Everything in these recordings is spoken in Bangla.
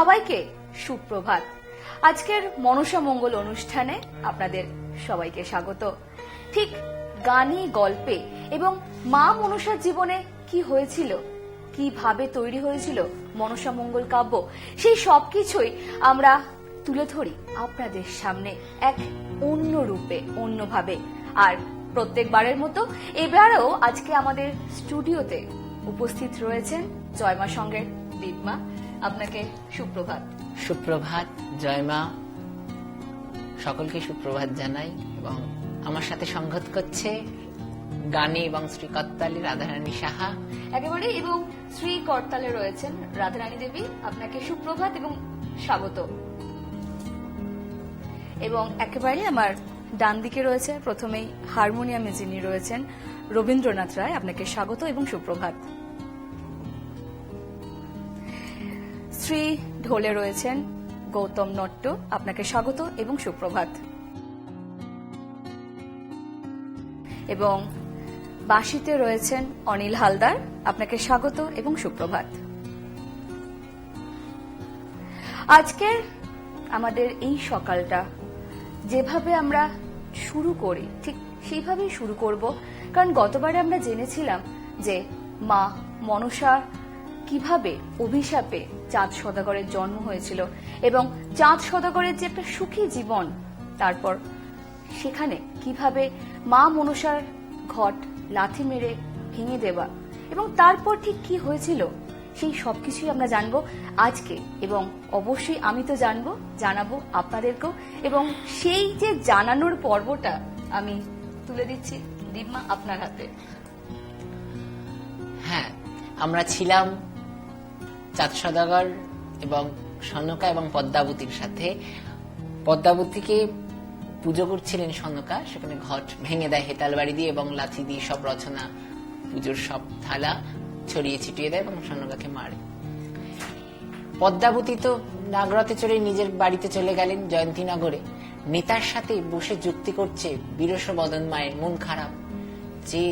সবাইকে সুপ্রভাত। আজকের মনসা মঙ্গল অনুষ্ঠানে আপনাদের সবাইকে স্বাগত। ঠিক গানে গল্পে এবং মা মনসার জীবনে কি হয়েছিল, কিভাবে তৈরি হয়েছিল মনসা মঙ্গল কাব্য, সেই সবকিছুই আমরা তুলে ধরি আপনাদের সামনে এক অন্য রূপে, অন্যভাবে। আর প্রত্যেকবারের মতো এবারেও আজকে আমাদের স্টুডিওতে উপস্থিত রয়েছেন জয়মা সঙ্গের দিদমা। আপনাকে সুপ্রভাত। সুপ্রভাত জয়মা, সকলকে সুপ্রভাত জানাই। এবং আমার সাথে সংগত করছে গানে এবং শ্রী করতালি রাধারানী সাহা একেবারে, এবং শ্রী করতালে রয়েছেন রাধারানী দেবী। আপনাকে সুপ্রভাত এবং স্বাগত। এবং একেবারে আমার ডান দিকে রয়েছে প্রথমেই হারমোনিয়ামে যিনি রয়েছেন রবীন্দ্রনাথ রায়। আপনাকে স্বাগত এবং সুপ্রভাত। শ্রী ঢোলে রয়েছেন গৌতম নট্ট। আপনাকে স্বাগত এবং সুপ্রভাত। এবং বাঁশিতে রয়েছেন অনিল হালদার। আপনাকে স্বাগত এবং সুপ্রভাত। আজকের আমাদের এই সকালটা যেভাবে আমরা শুরু করি ঠিক সেইভাবেই শুরু করব, কারণ গতবারে আমরা জেনেছিলাম যে মা মনসা কিভাবে অভিশাপে চাঁদ সওদাগরের জন্ম হয়েছিল এবং চাঁদ সওদাগরের যে একটা সুখী জীবন, তারপর সেখানে কিভাবে মা মনসার ঘট লাথি মেরে ভেঙে দেওয়া এবং তারপর ঠিক কি হয়েছিল, সেই সবকিছুই আমরা জানবো আজকে। এবং অবশ্যই আমি তো জানাবো আপনাদেরকেও। এবং সেই যে জানানোর পর্বটা আমি তুলে দিচ্ছি দিদমা আপনার হাতে। হ্যাঁ, আমরা ছিলাম চাঁদ সওদাগর এবং সনকা এবং পদ্মাবতীর সাথে। পদ্মাবতীকে পুজো করছিলেন সনকা, সেখানে ঘট ভেঙে দেয় হেতাল বাড়ি দিয়ে এবং লাথি দিয়ে সব রচনা, পুজোর সব থালা ছড়িয়ে ছিটিয়ে দেয় এবং সনকাকে মারে। পদ্মাবতী তো নাগরথে চড়ে নিজের বাড়িতে চলে গেলেন জয়ন্তীনগরে। নেতার সাথে বসে যুক্তি করছে বিরস বদন মায়ের, মন খারাপ যে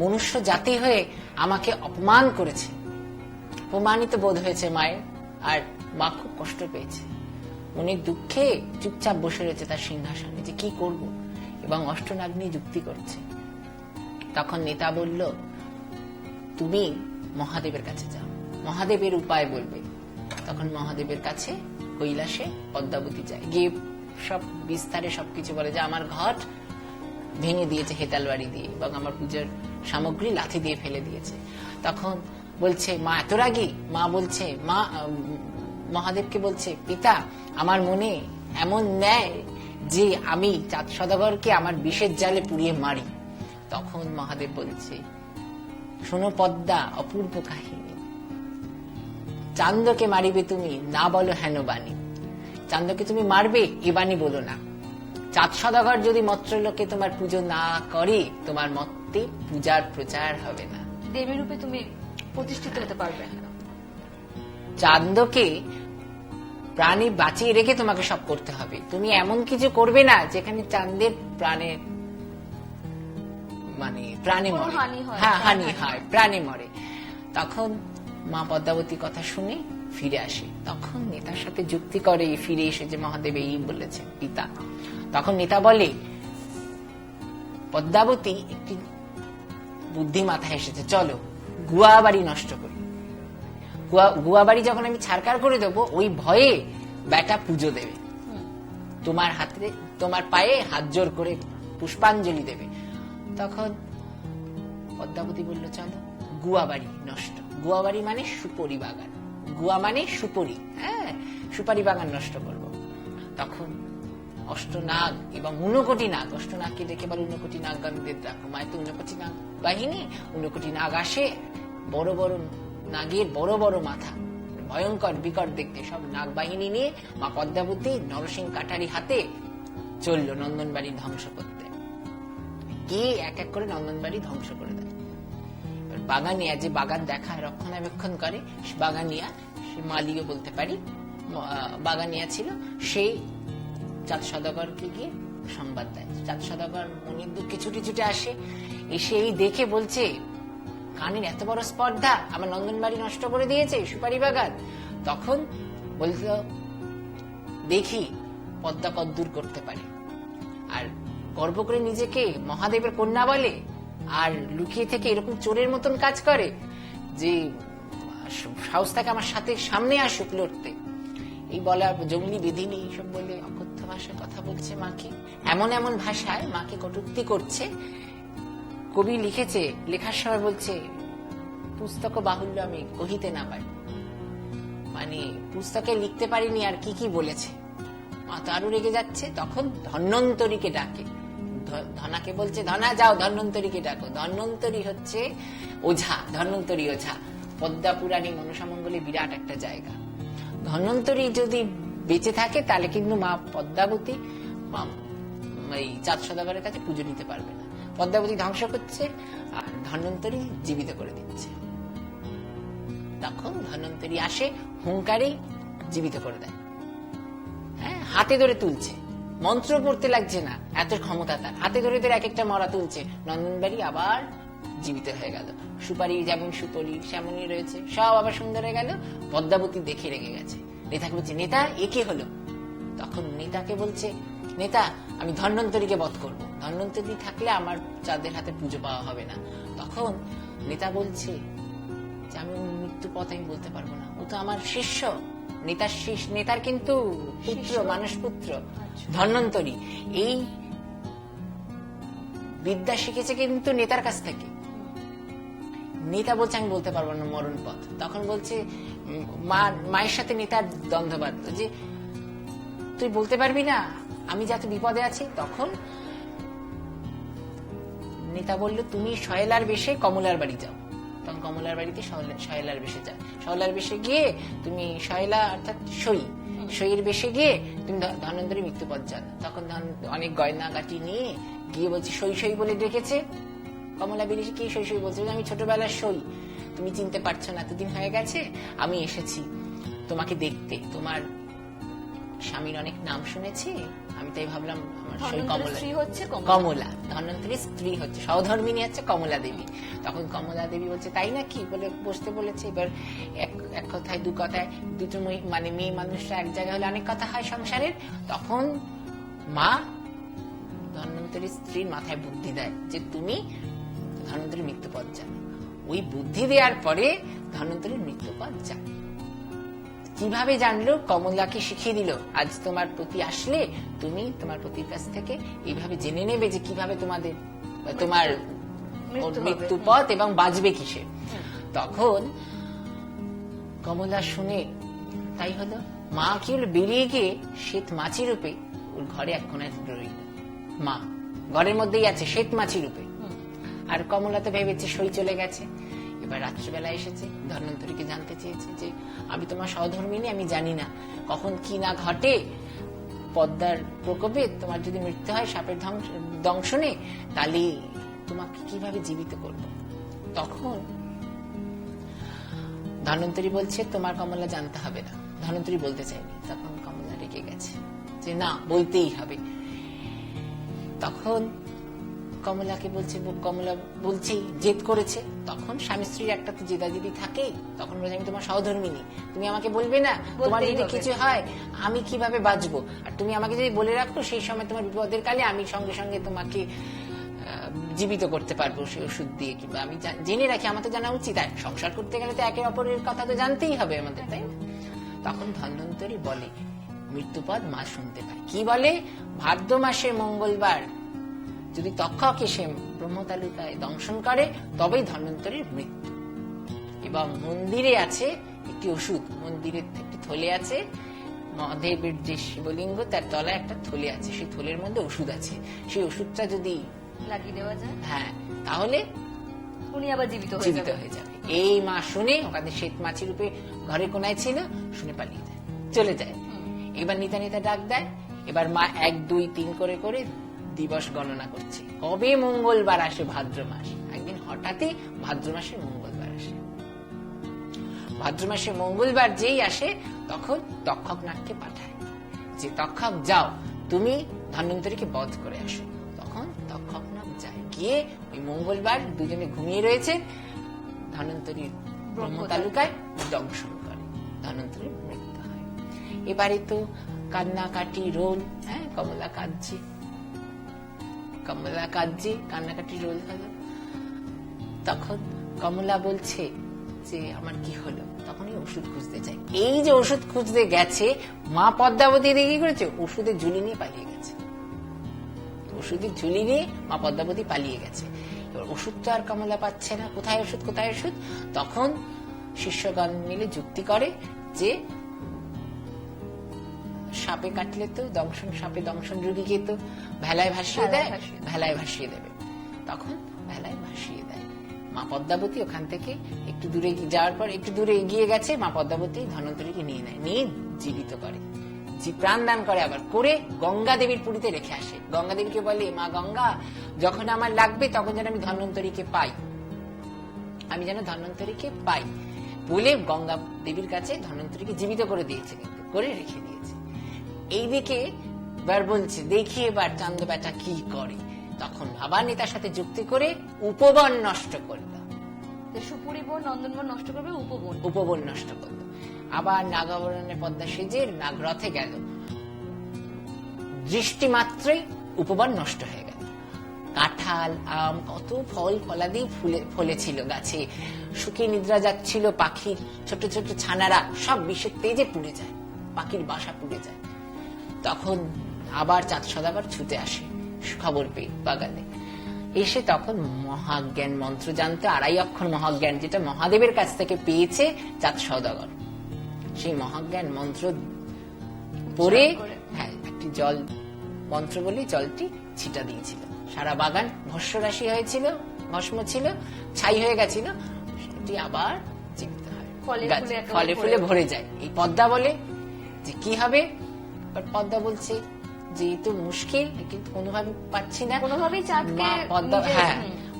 মনুষ্য জাতি হয়ে আমাকে অপমান করেছে। অপমানিত বোধ হয়েছে মায়ের, আর মা খুব কষ্ট পেয়েছে। মনের দুঃখে চুপচাপ বসে রয়েছে তার সিংহাসনে, যে কি করব, এবং অষ্টনাগ্নি যুক্তি করছে। তখন নেতা বলল, তুমি মহাদেবের কাছে যাও, মহাদেবের উপায় বলবে। তখন মহাদেবের কাছে কৈলাসে পদ্মাবতী যায়, গিয়ে সব বিস্তারে সবকিছু বলে যে আমার ঘট ভেঙে দিয়েছে হেতাল বাড়ি দিয়ে এবং আমার পুজোর সামগ্রী লাথি দিয়ে ফেলে দিয়েছে। তখন বলছে মা এত রাগী। মা বলছে, মা মহাদেবকে বলছে, পিতা আমার মনে এমন ন্যায় যে আমি চাঁদ সওদাগরকে আমার বিষের জালে পুড়িয়ে মারি। তখন মহাদেব বলছে, শোনো পদ্মা, অপূর্ব কাহিনী। চান্দকে মারিবে তুমি, না বলো হেন বাণী। চান্দকে তুমি মারবে, এ বাণী বলো না। চাঁদ সওদাগর যদি মত্রলোকে তোমার পুজো না করে, তোমার মতে পূজার প্রচার হবে না, দেবী রূপে তুমি প্রতিষ্ঠিত হতে পারবে না। চান্দকে প্রাণে বাঁচিয়ে রেখে তোমাকে সব করতে হবে। তুমি এমন কিছু করবে না যেখানে চাঁদের প্রাণে প্রাণে মরে, হ্যাঁ হানি হয়, প্রাণে মরে। তখন মা পদ্মাবতী কথা শুনে ফিরে আসে। তখন নেতার সাথে যুক্তি করে, ফিরে এসে যে মহাদেব এই বলেছেন পিতা। তখন নেতা বলে, পদ্মাবতী একটি বুদ্ধি মাথায় এসেছে, চলো গুয়া বাড়ি নষ্ট করি। গুয়া বাড়ি যখন আমি ছাড়কার করে দেবো, ওই ভয়ে বেটা পুজো দেবে, তোমার হাতে তোমার পায়ে হাত জোর করে পুষ্পাঞ্জলি দেবে। তখন পদ্মাবতী বলল, চলো গুয়া বাড়ি নষ্ট। গুয়া বাড়ি মানে সুপরি বাগান, গুয়া মানে সুপরি, হ্যাঁ সুপারি বাগান নষ্ট করব। তখন অষ্টনাগ এবং ঊনকোটি নাগ, অষ্টনাগকে ডেকে বলে ঊনকোটি নাগ গানদের রাখো। মায়ের তো ঊনকোটি নাগ বাহিনী, ঊনকোটি নাগ আসে, বড় বড় নাগের বড় বড় মাথা, ভয়ঙ্কর বিকট দেখতে, সব নাগ বাহিনী নিয়ে মা পদ্মাবতী নরসিংহ কাটারি হাতে চলল নন্দনবাড়ি ধ্বংস করতে। গিয়ে এক এক করে নন্দনবাড়ি ধ্বংস করে দেয়। বাগানিয়া, যে বাগান দেখায় রক্ষণাবেক্ষণ করে, বাগানিয়া, সে মালিও বলতে পারি, বাগানিয়া ছিল, সেই চাঁদ সওদাগরকে গিয়ে সংবাদ দেয়। চাঁদ সওদাগর মনের দুঃখে ছুটে ছুটে আসে, এসে এই দেখে বলছে, কানের এত বড় স্পর্ধা, আমার নন্দনবাড়ি নষ্ট করে দিয়েছে, সুপারি বাগান। তখন বলছিল দেখি পদ্মা কদ্দূর করতে পারে। আর গর্ব করে নিজেকে মহাদেবের কন্যা বলে, আর লুকিয়ে থেকে এরকম চোরের মতন কাজ করে যে সাহস থাকে আমার সাথে সামনে আসুক লড়তে। এই বলা জঙ্গলি বিধিনী এইসব বলে অকথ্য ভাষায় কথা বলছে মাকে, এমন এমন ভাষায় মাকে কটূক্তি করছে। কবি লিখেছে, লেখার সময় বলছে পুস্তক বাহুল্য আমি কহিতে না পারি, মানে পুস্তকে লিখতে পারিনি আর কি কি বলেছে। মা তো আরো রেগে যাচ্ছে। তখন ধন্বন্তরীকে ডাকে, ধনাকে বলছে ধনা যাও ধন্বন্তরীকে ডাকো। ধন্বন্তরী হচ্ছে ওঝা, ধন্বন্তরী ওঝা। পদ্মা পুরাণী মনসামঙ্গলে বিরাট একটা জায়গা। ধন্বন্তরী যদি বেঁচে থাকে তাহলে কিন্তু মা পদ্মাবতী এই চাঁদ সদাগরের কাছে পুজো নিতে পারবে না। পদ্মাবতী ধ্বংস করছে আর ধন্বন্তরী জীবিত করে দিচ্ছে। তখন ধন্বন্তরী আসে, হুঙ্কারে জীবিত করে দেয়। হ্যাঁ, হাতে ধরে তুলছে, মন্ত্র পড়তে লাগছে না, এত ক্ষমতা তার। হাতে ধরে ধরে এক একটা মরা তুলছে। নন্দনবাড়ি আবার জীবিত হয়ে গেল। সুপারি যেমন সুতলি সেমনই রয়েছে, সব আবার সুন্দর হয়ে গেল। পদ্মাবতী দেখে রেগে গেছে, নেতাকে বলছে নেতা এ কি হলো? তখন নেতাকে বলছে নেতা আমি ধন্বন্তরীকে বধ করব, ধন্বন্তরী থাকলে আমার চাঁদের হাতে পুজো পাওয়া হবে না। তখন নেতা বলছে যে আমি মৃত্যু পথ আমি বলতে পারবো না, ও তো আমার শিষ্য, নেতার শিষ্য, নেতার কিন্তু পুত্র, মানুষ পুত্র ধন্বন্তরী। এই বিদ্যা শিখেছে কিন্তু নেতার কাছ থেকে। নেতা বলছে আমি বলতে পারবো না, মরণ পথ। তখন বলছে মায়ের সাথে নেতার দ্বন্দ্ব বাঁধলো যে তুই বলতে পারবি না, আমি যাতে বিপদে আছি। তখন নেতা বলল তুমি শয়লার বেশে কমলার বাড়ি যাও। তখন কমলার বাড়িতে শয়লার বেশে যায়। শয়লার বেশে গিয়ে তুমি শয়লা অর্থাৎ সইয়ের বেশে গিয়ে তুমি ধন্বন্তরী মৃত্যুপথ যান। তখন অনেক গয়না গাটি নিয়ে গিয়ে বলছে সই বলে ডেকেছে। কমলা বেরিয়েছে, কি সই বলছে? আমি ছোটবেলার সই, তুমি চিনতে পারছো না, এতদিন হয়ে গেছে, আমি এসেছি তোমাকে দেখতে। তোমার স্বামীর অনেক নাম শুনেছি, আমি তাই ভাবলাম আমার সই কমলা, ধন্বন্তরীর স্ত্রী হচ্ছে সহধর্মিনী হচ্ছে কমলা দেবী। তখন কমলা দেবী বলছে তাই নাকি বলে বসতে বলেছে। এবার এক কথায় দু কথায় দুটো মানে মেয়ে মানুষরা এক জায়গায় হলে অনেক কথা হয় সংসারের। তখন মা ধন্বন্তরীর স্ত্রীর মাথায় বুদ্ধি দেয় যে তুমি ধন্বন্তরীর মৃত্যুপথ যান। ওই বুদ্ধি দেওয়ার পরে ধন্বন্তরীর মৃত্যুপথ যান। কিভাবে জানলো? কমলাকে শিখিয়ে দিল, আজ তোমার পতি আসলে তুমি তোমার পতির কাছ থেকে এইভাবে জেনে নেবে যে কিভাবে তোমার মৃত্যু পথ এবং বাঁচবে কিসে। তখন কমলা শুনে তাই হলো। মা কি হলো, বেরিয়ে গিয়ে শ্বেত মাছি রূপে ওর ঘরে এক কোনায় রইল। মা ঘরের মধ্যেই আছে শ্বেত মাছি রূপে। আর কমলা তো ভেবেছে সই চলে গেছে। এবার রাত্রিবেলা এসেছে, ধন্বন্তরীকে জানতে চেয়েছে যে আমি তোমার সহধর্মিনী, আমি জানি না কখন কি না ঘটে, পদ্মার প্রকোপে তোমার যদি মৃত্যু হয় সাপের দংশনে, তাহলে তোমাকে কিভাবে জীবিত করব। তখন ধন্বন্তরী বলছে তোমার কমলা জানতে হবে না। ধন্বন্তরী বলতে চাইনি। তখন কমলা রেগে গেছে যে না, বলতেই হবে। তখন কমলাকে বলছে, কমলা বলছি জেদ করেছে। তখন স্বামী স্ত্রীর একটা তো জেদাজেদি থাকেই। তখন বলছে আমি তোমার সহধর্মিনী, তুমি আমাকে বলবে না, তোমার যদি কিছু হয় আমি কিভাবে বাঁচবো। আর তুমি আমাকে যদি বলে রাখো সেই সময় তোমার বিপদের কালে আমি সঙ্গে সঙ্গে তোমাকে জীবিত করতে পারবো সেই ওষুধ দিয়ে, কিংবা আমি জেনে রাখি, আমার তো জানা উচিত। আর সংসার করতে গেলে তো একে অপরের কথা তো জানতেই হবে আমাদের, তাই না? তখন ধন্বন্তরী বলে, মৃত্যুপদ মা শুনতে পায়। কি বলে? ভাদ্র মাসে মঙ্গলবার যদি তক্ষক এসে ব্রহ্মতালুকায় দংশন করে তবেই ধন্বন্তরীর মৃত্যু। এবং মন্দিরে আছে একটি ওষুধ, মন্দিরের একটি থলে আছে, মহাদেবের যে শিবলিঙ্গ তার তলায় একটা থলে আছে, সেই থলের মধ্যে ওষুধ আছে। সেই ওষুধটা যদি লাগিয়ে দেওয়া যায়, হ্যাঁ, তাহলে উনি আবার জীবিত হয়ে যাবে। এই মা শুনে, ওখানে শ্বেত মাছি রূপে ঘরে কোনায় ছিল, শুনে পালিয়ে যায়, চলে যায়। এবার নিতা ডাক দেয়। এবার মা 1, 2, 3 করে করে দিবস গণনা করছে, কবে মঙ্গলবার আসে ভাদ্র মাস। একদিন হঠাৎই ভাদ্র মাসের মঙ্গলবার আসে। ভাদ্র মাসে মঙ্গলবার যেই আসে তখন তক্ষক নাগকে পাঠায় যে তক্ষক যাও, তুমি ধন্বন্তরীকে বধ করে আসো। তখন তক্ষক নাগ যায়, গিয়ে ওই মঙ্গলবার দুজনে ঘুমিয়ে রয়েছে, ধন্বন্তরীর ব্রহ্মতালুকায় দংশন করে, ধন্বন্তরীর মৃত্যু হয়। এবারে তো কান্নাকাটি রোল, হ্যাঁ কমলা কাঁদছে, কান্নাকাটি রোল হলো। তখন কমলা বলছে যে আমার কি হলো, তখনই ওষুধ খুঁজতে চাই। এই যে ওষুধ খুঁজতে গেছে, মা পদ্মাবতী কি করেছে, ওষুধের ঝুলি নিয়ে পালিয়ে গেছে। ওষুধের ঝুলি নিয়ে মা পদ্মাবতী পালিয়ে গেছে। এবার ওষুধ তো আর কমলা পাচ্ছে না, কোথায় ওষুধ কোথায় ওষুধ। তখন শিষ্যগণ মিলে যুক্তি করে যে সাপে কাটলে তো দংশন, সাপে দংশন রোগীকে তো ভেলায় ভাসিয়ে দেয়, ভেলায় ভাসিয়ে দেবে। তখন ভেলায় ভাসিয়ে দেয়। মা পদ্মাবতী ওখান থেকে একটু দূরে যাওয়ার পর, একটু দূরে এগিয়ে গেছে, মা পদ্মাবতী ধন্বন্তরীকে নিয়ে নেয়, নিয়ে জীবিত করে, প্রাণ দান করে। আবার করে গঙ্গা দেবীর পুরীতে রেখে আসে। গঙ্গা দেবীকে বলে, মা গঙ্গা, যখন আমার লাগবে তখন যেন আমি ধন্বন্তরীকে পাই, আমি যেন ধন্বন্তরীকে পাই বলে গঙ্গা দেবীর কাছে ধন্বন্তরীকে জীবিত করে দিয়েছে, কিন্তু করে রেখে দিয়েছে। এইদিকে এবার বলছে, দেখি এবার চান্দ বেটা কি করে। তখন ভাবানিতার সাথে যুক্তি করে উপবন নষ্ট করে দাও। সুপুরি বন, নন্দনবন নষ্ট করবে, উপবন নষ্ট করলো। আবার নাগাবরণে পদ্মা সেজে নাগরথে গেল, দৃষ্টি মাত্রই উপবন নষ্ট হয়ে গেল। কাঁঠাল, আম, কত ফল ফলাদি ফলেছিল গাছে, শুকিয়ে নিদ্রা যাচ্ছিল পাখির ছোট ছোট ছানারা, সব বিষের তেজে পুড়ে যায়, পাখির বাসা পুড়ে যায়। তখন আবার চাঁদ সদাগর ছুটে আসে খবর পেয়ে বাগানে এসে, তখন মহাজ্ঞান মন্ত্র জানতে, 2.5 অক্ষর মহাজ্ঞান, যেটা মহাদেবের কাছ থেকে পেয়েছে চাঁদ সদাগর। সেই মহাজ্ঞান মন্ত্র পরে, হ্যাঁ, একটি জল মন্ত্র বলে জলটি ছিটা দিয়েছিল। সারা বাগান ভস্মরাশি হয়েছিল, ভস্ম ছিল, ছাই হয়ে গেছিল, সেটি আবার জীবিত হয়, ফলে ফুলে ভরে যায়। এই পদ্মা বলে যে কি হবে, পদ্মা বলছে যে তো মুশকিল, কিন্তু কোনোভাবে পাচ্ছি না, কোনোভাবেই চাঁদকে, হ্যাঁ,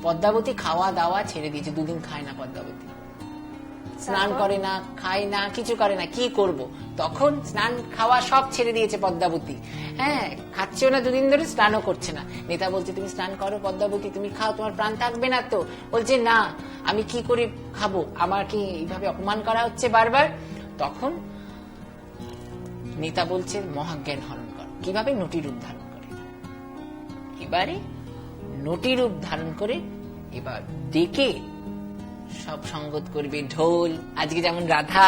পদ্মাবতী খাওয়া দাওয়া ছেড়ে দিয়েছে, 2 দিন খায় না পদ্মাবতী, স্নান করে না, খায় না, কিছু করে না, কি করব। তখন স্নান খাওয়া সব ছেড়ে দিয়েছে পদ্মাবতী, হ্যাঁ, খাচ্ছেও না 2 দিন ধরে, স্নানও করছে না। নেতা বলছে, তুমি স্নান করো পদ্মাবতী, তুমি খাও, তোমার প্রাণ থাকবে না তো। বলছে, না, আমি কি করে খাবো, আমাকে এইভাবে অপমান করা হচ্ছে বারবার। তখন নেতা বলছে, মহাজ্ঞান হরণ করো। কিভাবে? নটি রূপ ধারণ করে। এবারে নটি রূপ ধারণ করে এবার ডেকে সব সঙ্গত করবে, ঢোল, আজকে যেমন রাধা,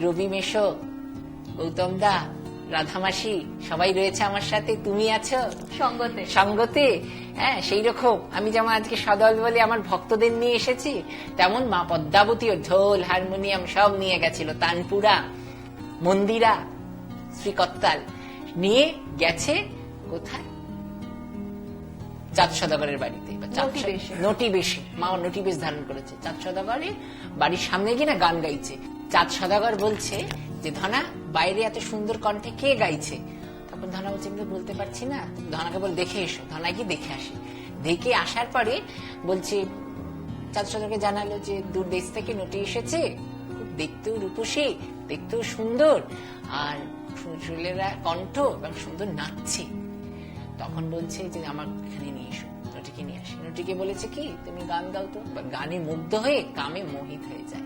রবি মেশো, গৌতম দা, রাধা মাসি সবাই রয়েছে আমার সাথে, তুমি আছো সঙ্গতে, হ্যাঁ, সেই রকম আমি যেমন আজকে সদল বলে আমার ভক্তদের নিয়ে এসেছি, তেমন মা পদ্মাবতীও ঢোল, হারমোনিয়াম সব নিয়ে গেছিল, তানপুরা, মন্দিরা, শ্রীকত্তাল নিয়ে গেছে কোথায়? চাঁদ সদাগরের বাড়িতে। নটি বেশে, মা নটি বেশ ধারণ করেছে, চাঁদ সদাগরের বাড়ির সামনে গিয়ে না গান গাইছে। চাঁদ সদাগর বলছে যে, ধনা, বাইরে এত সুন্দর কণ্ঠে কে গাইছে? তখন ধনা বলছে, আমি তো বলতে পারছি না। ধনাকে বল, দেখে এসো। ধনা গিয়ে দেখে আসে। দেখে আসার পরে বলছে, চাঁদ সদাগরকে জানালো যে দূর দেশ থেকে নটি এসেছে, খুব দেখতেও রূপসী, দেখতেও সুন্দর, আর সুরেলা কণ্ঠ এবং সুন্দর নাচছে। তখন বলছে যে আমার এখানে নিয়ে এসো, নটিকে নিয়ে আসে। নটিকে বলেছে কি, তুমি গান গাও তো। গানে মুগ্ধ হয়ে কামে মোহিত হয়ে যায়,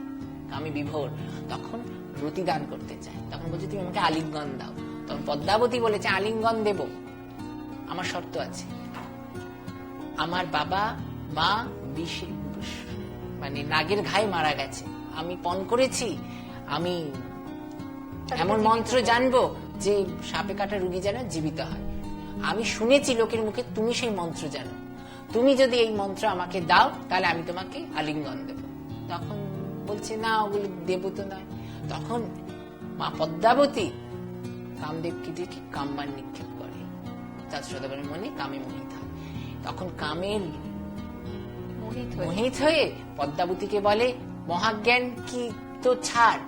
কামে বিভোর। তখন প্রতিদান করতে চায়। তখন বলছে, তুমি আমাকে আলিঙ্গন দাও। তখন পদ্মাবতী বলেছে, আলিঙ্গন দেব, আমার শর্ত আছে। আমার বাবা মা বিষে, মানে নাগের ঘায়ে মারা গেছে, আমি পণ করেছি, আমি এমন মন্ত্র জানবো যে সাপে কাটা রোগী যেন জীবিত হয়। আমি শুনেছি লোকের মুখে, তুমি সেই মন্ত্র জানো, তুমি যদি এই মন্ত্র আমাকে দাও তাহলে আমি তোমাকে আলিঙ্গন দেব। তখন বলছে, না, ওগুলো দেব তো নয়। তখন মা পদ্মাবতী কামদেবকে দেখে কামবান নিক্ষেপ করে, চাঁদ সদাগরের মনে কামে মোহিত হয়। তখন কামের মোহিত হয়ে পদ্মাবতীকে বলে, মহাজ্ঞান কি তো ছাড়,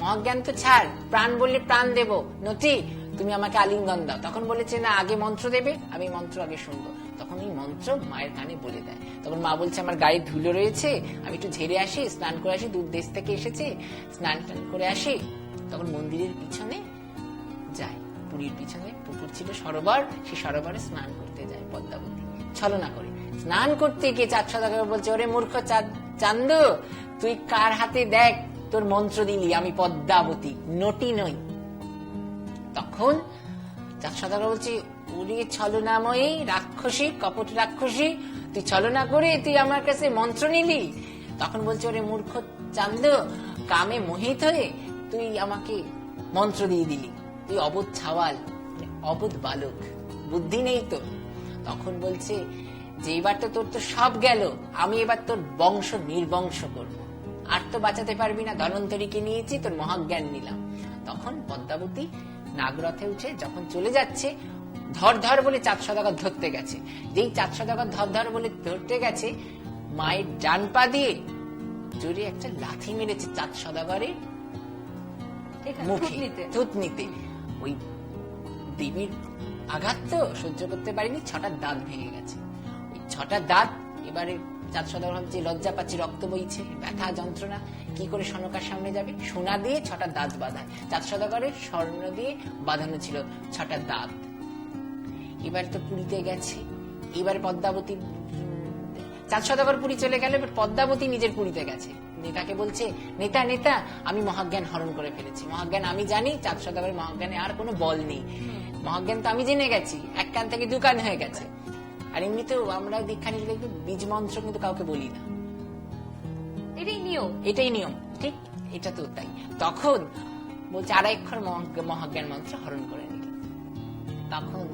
মহাজ্ঞান তো ছাড়, প্রাণ বললে প্রাণ দেব, নটি তুমি আমাকে আলিঙ্গন দাও। তখন বলেছে, না, আগে মন্ত্র দেবে, আমি মন্ত্র আগে শুনবো। তখন এই মন্ত্র মায়ের কানে বলে দেয়। তখন মা বলছে, আমার গায়ে ধুলো রয়েছে, আমি একটু ঝেড়ে আসি, স্নান করে আসি, দূর দেশ থেকে এসেছে, স্নান টান করে আসি। তখন মন্দিরের পিছনে যায়, পুরীর পিছনে পুকুর ছিল, সরোবর, সেই সরোবরে স্নান করতে যায় পদ্মাবতী ছলনা করে। স্নান করতে গিয়ে চাঁদ সদাগর বলছে, ওরে মূর্খ চান্দু, তুই কার হাতে দেখ তোর মন্ত্র দিলি, আমি পদ্মাবতী, নটি নই। তখন চাঁদ সদাগর বলছে, ওরে ছলনাময়ী রাক্ষসী, কপট রাক্ষসী, তুই ছলনা করে তুই আমার কাছে মন্ত্র নিলি। তখন বলছে, ওরে মূর্খ চান্দ, কামে মোহিত হয়ে তুই আমাকে মন্ত্র দিয়ে দিলি, তুই অবোধ ছাওয়াল, অবোধ বালক, বুদ্ধি নেই তো। তখন বলছে যে এবার তো তোর তো সব গেল, আমি এবার তোর বংশ নির্বংশ করব, আর তো বাঁচাতে পারবি না, ধন্বন্তরীকে নিয়েছি, তোর মহাজ্ঞান নিলাম। তখন পদ্মাবতী নাগরথে উঠে যখন চলে যাচ্ছে, ধর ধর বলে চাঁদ সদাগর ধরতে গেছে। যেই চাঁদ সদাগর ধর ধর বলে ধরতে গেছে, মায়ের ডান পা দিয়ে জোরে একটা লাথি মেরেছে চাঁদ সদাগরের মুখে, থুতনিতে। ওই দেবীর আঘাত তো সহ্য করতে পারিনি, 6টা দাঁত ভেঙে গেছে। ওই 6টা দাঁত এবারে চাঁদ সদাগর ভাবছে, লজ্জা পাচ্ছি, রক্ত বইছে, ব্যথা যন্ত্রণা, কি করে সনকার সামনে যাবে। সোনা দিয়ে 6টা দাঁত বাঁধায়, চাঁদ সদাগরের স্বর্ণ দিয়ে বাঁধানো ছিল 6টা দাঁত। এবার তো পুরীতে গেছে, এবার পদ্মাবতী, চাঁদ সদাগর পুরী চলে গেল, এবার পদ্মাবতী নিজের পুরীতে গেছে। নেতাকে বলছে, নেতা নেতা, আমি মহাজ্ঞান হরণ করে ফেলেছি, মহাজ্ঞান আমি জানি, চাঁদ সদাগরের মহাজ্ঞানে আর কোনো বল নেই, মহাজ্ঞান তো আমি জেনে গেছি, এক কান থেকে 2 কান হয়ে গেছে। আর এমনিতেও আমরা দীক্ষা নিলে দেখবে বীজ মন্ত্র কিন্তু কাউকে বলি না, এটাই নিয়ম, এটাই নিয়ম, ঠিক এটা তো তাই। তখন বলছে, 2 অক্ষর মহাজ্ঞান মন্ত্র হরণ করে নিল। তখন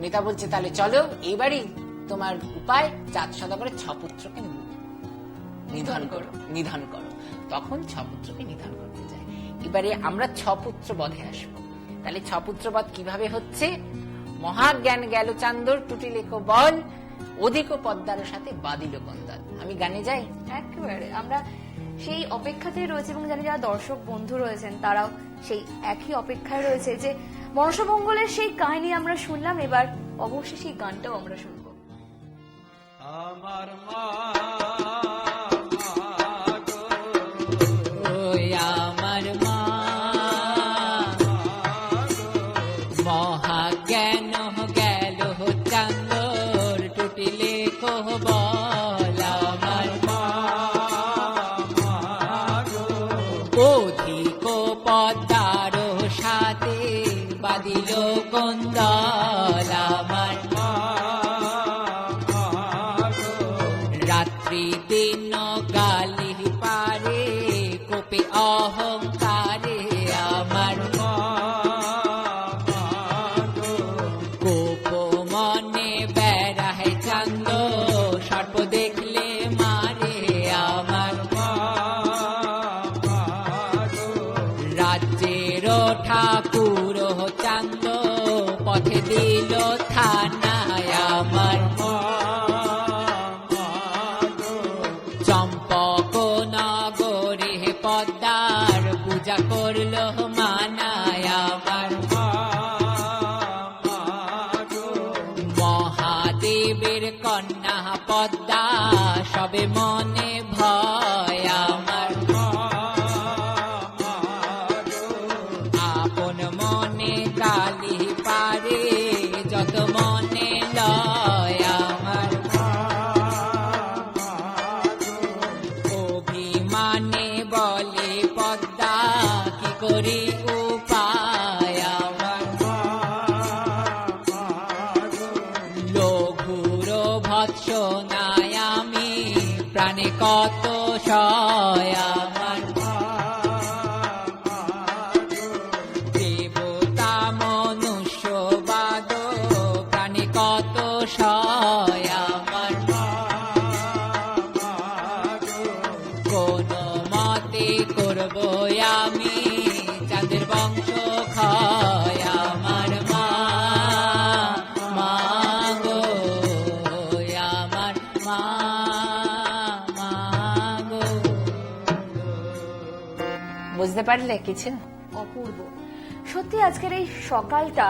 নেতা বলছে, তাহলে চলো এবারই তোমার উপায়, চাঁদ সদাগরের 6 পুত্রকে নিধন করো। তখন 6 পুত্রকে নিধন করতে যায়। এবারে আমরা 6 পুত্র বধে আসবো। তাহলে 6 পুত্র বধ কিভাবে হচ্ছে? মহাজ্ঞান গেল চান্দর, টুটিলে কো বল, অধিক পদ্মার সাথে বাদিল কন্দাল। আমি গানে যাই। একেবারে আমরা সেই অপেক্ষাতেই রয়েছে, এবং জানি যারা দর্শক বন্ধু রয়েছেন তারাও সেই একই অপেক্ষায় রয়েছে যে মনসামঙ্গলের সেই কাহিনী আমরা শুনলাম, এবার অবশ্যই সেই গানটাও আমরা শুনবো। আমার মা আমার মা মহাজ্ঞান গেল চান্দর, টুটিলে কহ বল। আমার মা অধিক পদ্মার সাথে বাদিল কন্দল। আমার রাত্রি দিন গালি পারে, কোপে অহংকারে। আমার কোপ মনে বেড়ায় চান্দ, সর্প দেখলে মারে। আমার রাজ্যের ঠাকুর চান্দ, পথে দিল থানায়। আমার চম্পক নগরে পদ্মার পূজা করল মানায়। আমার মহাদেবের কন্যা পদ্মা, সবে মনে ভয়। আমার আপন মনে কালি পারে, যত মনে লয়। আমার অভিমানে বলে পদ্মা, কি করি উপায়। আমার লঘুর ভৎসনায় আমি প্রাণে কত সয়। আমার দেবতা মনুষ্যবাদ প্রাণে কত সয়। আমার কোন মতে করব আমি চাঁদের বংশ ক্ষয়। আমার মা গো, আমার মা গো। বুঝতে পারলে কিছু? অপূর্ব। সত্যি আজকের এই সকালটা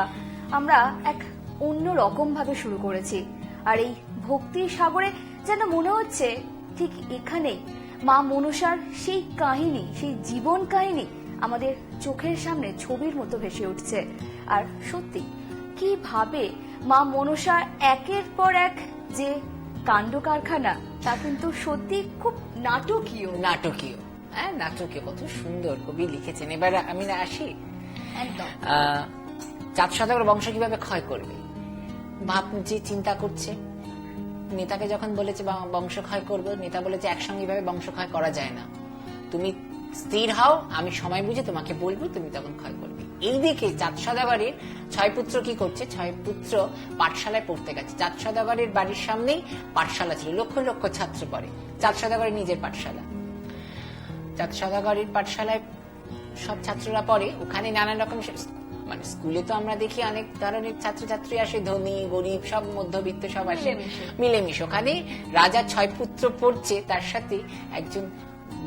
আমরা এক অন্য রকম ভাবে শুরু করেছি, আর এই ভক্তির সাগরে যেন মনে হচ্ছে ঠিক এখানেই মা মনসার সেই কাহিনী, সেই জীবন কাহিনী আমাদের চোখের সামনে ছবির মতো ভেসে উঠছে। আর সত্যি কিভাবে মা মনসার একের পর এক যে কাণ্ড কারখানা, তা কিন্তু সত্যি খুব নাটকীয়। হ্যাঁ, নাটকে কত সুন্দর কবি লিখেছেন। এবার আমি না আসি, একদম চাঁদ সওদাগর বংশ কিভাবে ক্ষয় করবে যে চিন্তা করছে। নেতাকে যখন বলেছে বংশ ক্ষয় করবো, নেতা বলেছে একসঙ্গে ভাবে বংশ ক্ষয় করা যায় না, তুমি স্থির হও, আমি সময় বুঝে তোমাকে বলবো, তুমি তখন ক্ষয় করবে। এইদিকে চাঁদ সওদাগরের 6 পুত্র কি করছে? 6 পুত্র পাঠশালায় পড়তে গেছে। চাঁদ সওদাগরের বাড়ির সামনেই পাঠশালা ছিল, লক্ষ লক্ষ ছাত্র পড়ে। চাঁদ সওদাগরের নিজের পাঠশালা। চাঁদ সওদাগরের পাঠশালায় সব ছাত্ররা পড়ে। ওখানে নানান রকম, মানে স্কুলে তো আমরা দেখি অনেক ধরনের ছাত্রছাত্রী আসে, ধনী গরিব সব, মধ্যবিত্ত সব আসে মিলেমিশে। ওখানে রাজা 6 পুত্র পড়ছে, তার সাথে একজন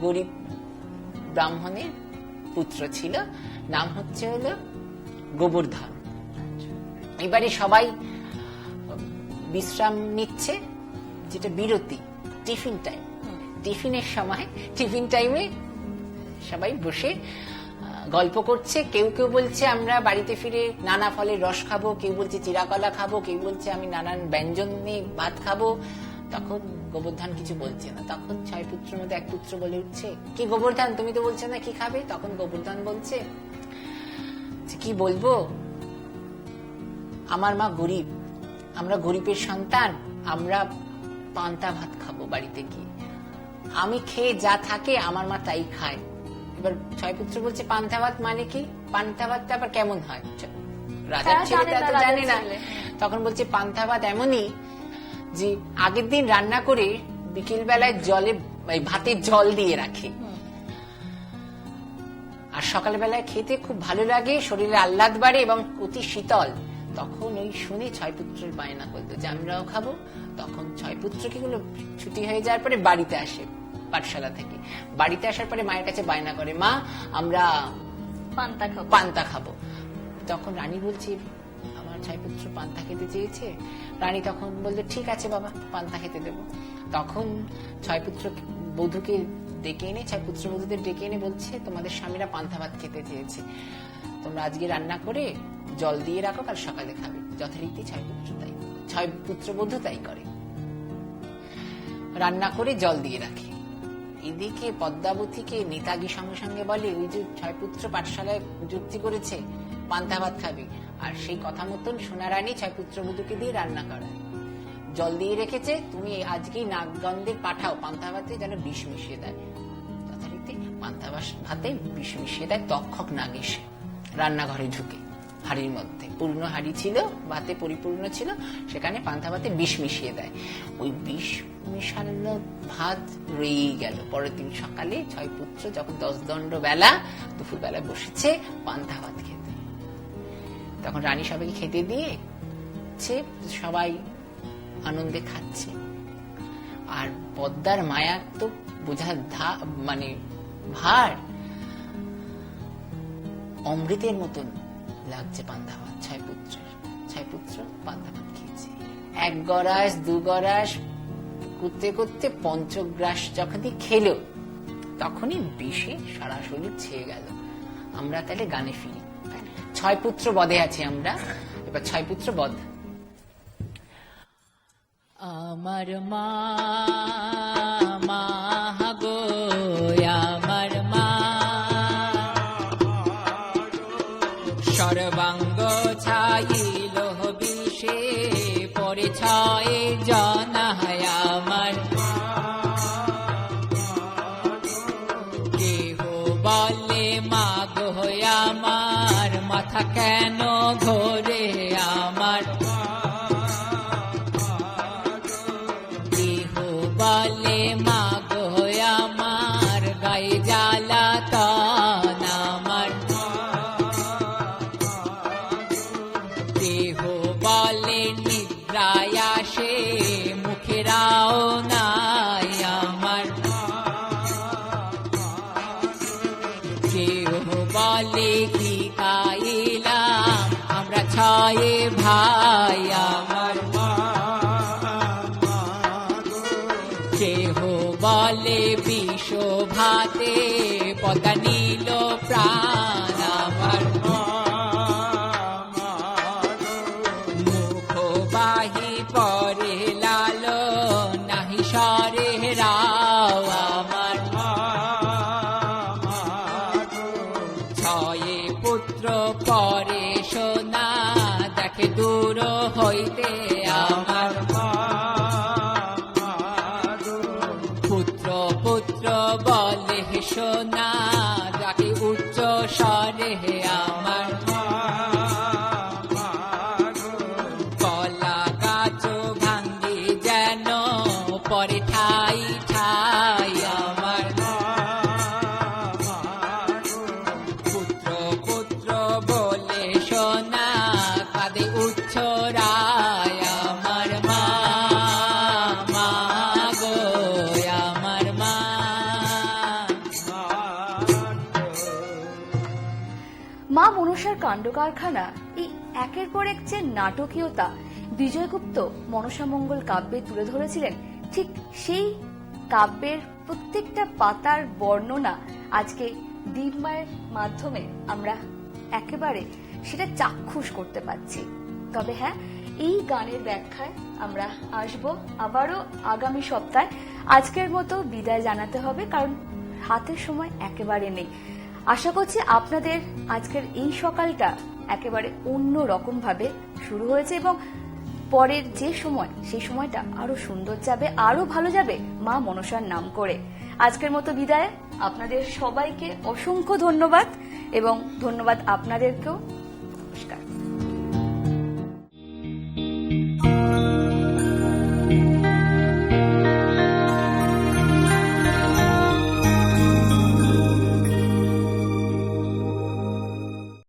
গরিব ব্রাহ্মণের পুত্র ছিল, নাম হলো গোবর্ধন। এবারে সবাই বিশ্রাম নিচ্ছে, যেটা বিরতি, টিফিন টাইম। টিফিনের সময়, টিফিন টাইমে সবাই বসে গল্প করছে। কেউ কেউ বলছে আমরা বাড়িতে ফিরে নানা ফলের রস খাবো, কেউ বলছে চিরাকলা খাবো, কেউ বলছে আমি নানান ব্যঞ্জন নিয়ে ভাত খাবো। তখন গোবর্ধন কিছু বলছে না। তখন 6 পুত্রের মধ্যে এক পুত্র বলে উঠছে, কি গোবর্ধন, তুমি তো বলছো না কি খাবে? তখন গোবর্ধন বলছে, কি বলবো, আমার মা গরিব, আমরা গরিবের সন্তান, আমরা পান্তা ভাত খাবো বাড়িতে গিয়ে, আমি খেয়ে যা থাকে আমার মা তাই খায়। এবার 6 পুত্র বলছে পান্তা ভাত মানে কি? পান্তা ভাতটা আবার কেমন হয়? রাজার ছেলেটা তো জানে না। তখন বলছে পান্তা ভাত এমনই যে আগের দিন রান্না করে বিকেল বেলায় ভাতের জল দিয়ে রাখে, আর সকালবেলায় খেতে খুব ভালো লাগে, শরীরে আহ্লাদ বাড়ে এবং অতি শীতল। তখন ওই শুনে 6 পুত্রের বায়না করতো যে আমরাও খাবো। তখন 6 পুত্র কি হলো, ছুটি হয়ে যাওয়ার পরে বাড়িতে আসে পাঠশালা থেকে। বাড়িতে আসার পরে মায়ের কাছে বায়না করে, মা আমরা পান্তা খাবো। তখন রানী বলছে, আমার 6 পুত্র পান্তা খেতে চেয়েছে। রানী তখন বললো, ঠিক আছে বাবা, পান্তা খেতে দেবো। তখন 6 পুত্র বধূকে ডেকে এনে, 6 পুত্র বধূদের ডেকে এনে বলছে, তোমাদের স্বামীরা পান্তা ভাত খেতে চেয়েছে, তোমরা আজকে রান্না করে জল দিয়ে রাখো, কাল সকালে খাবে। যথারীতি 6 পুত্র বধূ তাই করে, রান্না করে জল দিয়ে রাখে। এদিকে পদ্মাবতীকে নেতাজি সঙ্গে সঙ্গে বলে, ওই যে 6 পুত্র পাঠশালায় যুক্তি করেছে পান্তা ভাত খাবে, আর সেই কথা মতন সোনা রানী 6 পুত্র বধূকে দিয়ে রান্না করায়, জল দিয়ে রেখেছে, তুমি আজকেই নাগগন্ধে পাঠাও, পান্তা ভাতে যেন বিষ মিশিয়ে দেয়। যথারীতি পান্তা ভাতে বিষ মিশিয়ে দেয়। তক্ষক নাগ এসে রান্নাঘরে ঢুকে, হাড়ির মধ্যে পূর্ণ হাড়ি ছিল, ভাতে পরিপূর্ণ ছিল, সেখানে পান্তা ভাতে বিষ মিশিয়ে দেয়। ওই বিষ মিশানো ভাত রয়ে গেল। পরের দিন সকালে 6 পুত্র যখন 10 দণ্ড বেলা, দুপুর বেলায় বসেছে পান্তা ভাত খেতে। তখন রানী সবাইকে খেতে দিয়ে সবাই আনন্দে খাচ্ছে। আর পদ্মার মায়ার তো বোঝার মানে ভার, অমৃতের মতন লাগছে পান্তা ভাত। 6 পুত্র পান্তা ভাত খেয়েছে। 1 গরাস 2 গরাস করতে করতে 5 গ্রাস যখনই খেলো, তখনই বিষে সারা শরীর ছেয়ে গেল। আমরা তাহলে গানে ফিরি। 6 পুত্র বধে আছি আমরা। এবার 6 পুত্র বধ। আমার মা গো, আমার মা সর্বাঙ্গ ছাইল বিষে পরে 6 জনা আমার। কেহ বলে মা গো আমার, মাথা কেন ঘোরে আমার। কেহ বলে মা গো আমার, গায়ে জ্বালাতন আমার। কেহ বলে নিদ্রায় আসে, মুখেরাও নাই আমার। কেহ বলে কি খাইলাম আমরা 6 ভাই আমার। কেহ বলে বিষ ভাতে পদ্মা নীল প্রাণ আমার। মুখবাহী পরে লাল নাহি সরে রাও আমার। পুত্র পরে সোনা দেখে দূর হইতে আমার মা গো পুত্র পুত্র বলে সোনা ডাকে উচ্চ স্বরে আমার মা গো কলা গাছ ভাঙ্গি যেন পরে ঠাই ঠাই আমার পুত্র পুত্র বলে সোনা কাঁদে উচ্চ রায় আমার মা গো আমার মা মা মনসার কাণ্ড কারখানা এই একের পর এক যে নাটকীয়তা বিজয়গুপ্ত মনসামঙ্গল কাব্যে তুলে ধরেছিলেন, ঠিক সেই কাব্যের প্রত্যেকটা পাতার বর্ণনা আজকে দিনমায়ের মাধ্যমে আমরা একেবারে সেটা চাক্ষুষ করতে পারছি। তবে হ্যাঁ, এই গানের ব্যাখ্যায় আমরা আসব আবারও আগামী সপ্তাহে। আজকের মতো বিদায় জানাতে হবে, কারণ হাতের সময় একেবারে নেই। আশা করছি আপনাদের আজকের এই সকালটা একেবারে অন্য রকম ভাবে শুরু হয়েছে এবং পরের যে সময় সেই সময়টা আরো সুন্দর যাবে, আরো ভালো যাবে মা মনসার নাম করে। আজকের মতো বিদায়। আপনাদের সবাইকে অসংখ্য ধন্যবাদ এবং ধন্যবাদ আপনাদেরকেও।